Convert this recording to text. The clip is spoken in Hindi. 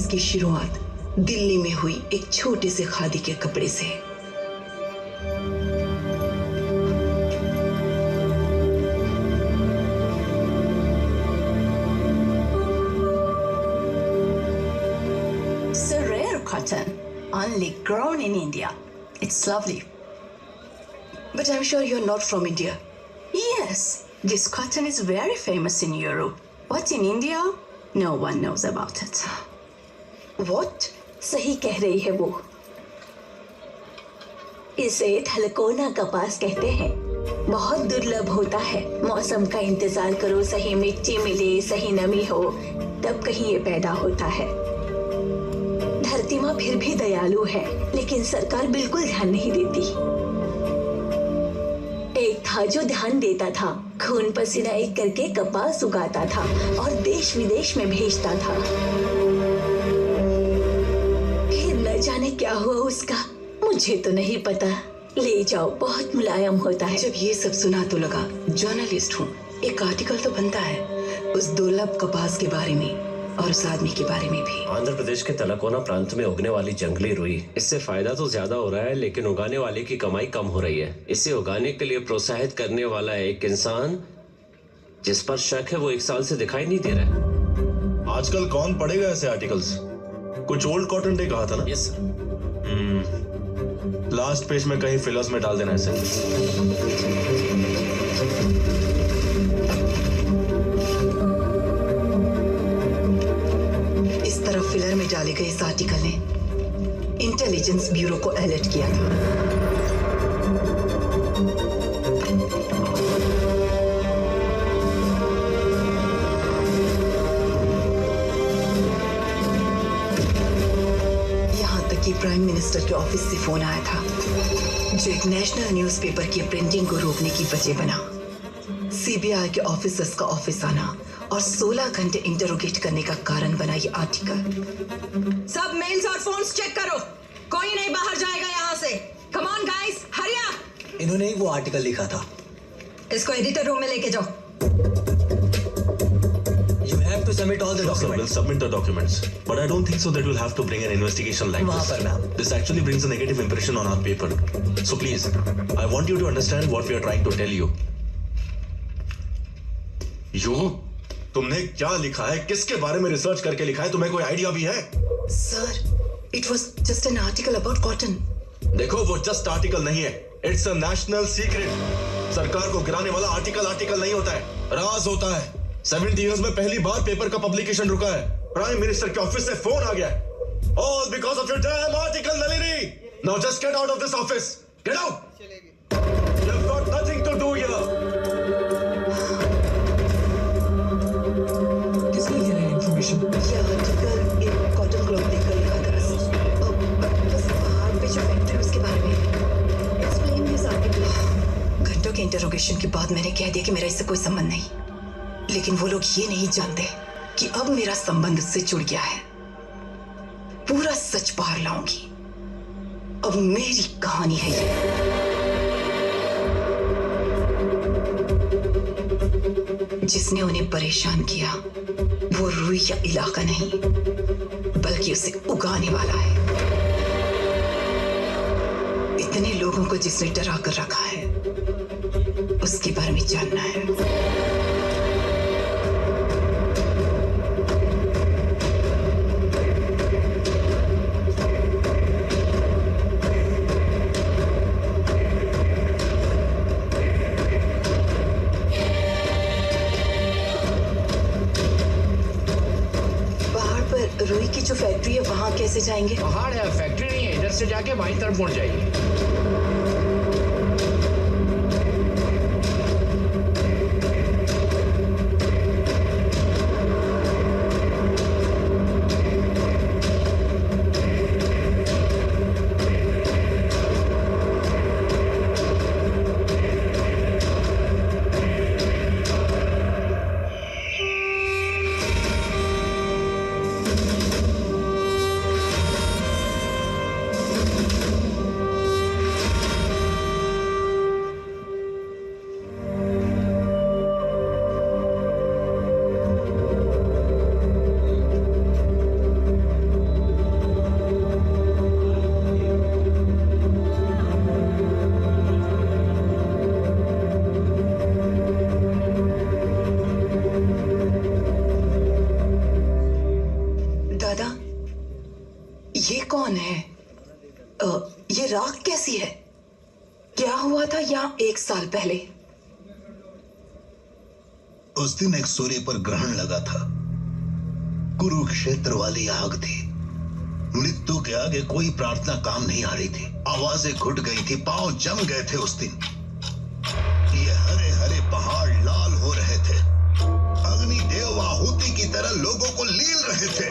इसकी शुरुआत दिल्ली में हुई एक छोटे से खादी के कपड़े से। It's a rare cotton, only grown in India. It's lovely. But I'm sure you're not from India. Yes, this cotton is very famous in Europe. But in India, no one knows about it. What? सही कह रही है वो। इसे थलकोना कपास कहते हैं। बहुत दुर्लभ होता है। मौसम का इंतजार करो, सही मिट्टी मिले, सही नमी हो, तब कहीं ये पैदा होता है। धरती माँ फिर भी दयालु है, लेकिन सरकार बिल्कुल ध्यान नहीं देती। एक था जो ध्यान देता था, खून पसीना एक करके कपास उगाता था और देश विदेश में भेजता था। फिर न जाने क्या हुआ उसका, मुझे तो नहीं पता। ले जाओ, बहुत मुलायम होता है। जब ये सब सुना तो लगा जर्नलिस्ट हूँ, एक आर्टिकल तो बनता है उस दुर्लभ कपास के बारे में और उस आदमी के बारे में भी। आंध्र प्रदेश के तलकोना प्रांत में उगने वाली जंगली रुई, इससे फायदा तो ज्यादा हो रहा है, लेकिन उगाने वाले की कमाई कम हो रही है। इसे उगाने के लिए प्रोत्साहित करने वाला एक इंसान जिस पर शक है वो 1 साल से दिखाई नहीं दे रहा है। आजकल कौन पढ़ेगा ऐसे आर्टिकल्स? कुछ ओल्ड कॉटन डे कहा था ना? Yes sir. लास्ट पेज में कहीं फिलर्स में डाल देना ऐसे। इस तरह फिलर में डाले गए इस आर्टिकल ने इंटेलिजेंस ब्यूरो को अलर्ट किया था। यहाँ तक कि प्राइम मिनिस्टर के ऑफिस से फोन आया था, जो एक नेशनल न्यूज़पेपर की प्रिंटिंग को रोकने की वजह बना। सीबीआई के ऑफिसर्स का ऑफिस आना और 16 घंटे इंटरोगेट करने का कारण बना ये आर्टिकल। सब मेल्स और फोन्स चेक करो, कोई नहीं बाहर जाएगा यहाँ से। Come on guys, hurry up. इन्होंने ही वो आर्टिकल लिखा था। इसको एडिटर रूम में लेके जाओ। You have to submit all the Sure, sir, we'll documents. submit the documents. But I don't think so that we'll have to bring an investigation like वहाँ this. पर ma'am. This actually brings a negative impression on our paper. So please, I want you to understand what we are trying to tell you. तुमने क्या लिखा है, किसके बारे में रिसर्च करके लिखा है, तुम्हें कोई आइडिया भी है? Sir, it was just an article about cotton. देखो, वो जस्ट आर्टिकल नहीं है, इट्स अ नेशनल सीक्रेट। सरकार को गिराने वाला आर्टिकल नहीं होता है, राज होता है। 70 इयर्स में पहली बार पेपर का पब्लिकेशन रुका है। प्राइम मिनिस्टर के ऑफिस से फोन आ गया है। All because of your damn article, Nalini. Now just get out of this office. Get out. You've got nothing to do here. किसने दिया है इन्फॉर्मेशन? ये आर्टिकल एक कॉटन क्लॉथ देखकर लिखा था। बस पहाड़ पे जो फैक्ट्री उसके बारे में। Explain this article. घंटों के इंटरोगेशन के बाद मैंने कह दिया कि मेरा इससे कोई संबंध नहीं, लेकिन वो लोग ये नहीं जानते कि अब मेरा संबंध उससे जुड़ गया है। पूरा सच बाहर लाऊंगी। अब मेरी कहानी है ये। जिसने उन्हें परेशान किया वो रुई या इलाका नहीं, बल्कि उसे उगाने वाला है। इतने लोगों को जिसने डरा कर रखा है, उसके बारे में जानना है। रुई की जो फैक्ट्री है वहां कैसे जाएंगे? पहाड़ है, फैक्ट्री नहीं है। इधर से जाके बाईं तरफ मुड़ जाइए। दादा, ये कौन है? ये राख कैसी है? क्या हुआ था यहाँ 1 साल पहले? उस दिन एक सूर्य पर ग्रहण लगा था। कुरुक्षेत्र वाली आग थी। मृत्यु के आगे कोई प्रार्थना काम नहीं आ रही थी। आवाजें घुट गई थी, पांव जम गए थे उस दिन। ये हरे हरे पहाड़ लाल हो रहे थे। अग्निदेव आहुति की तरह लोगों को लील रहे थे।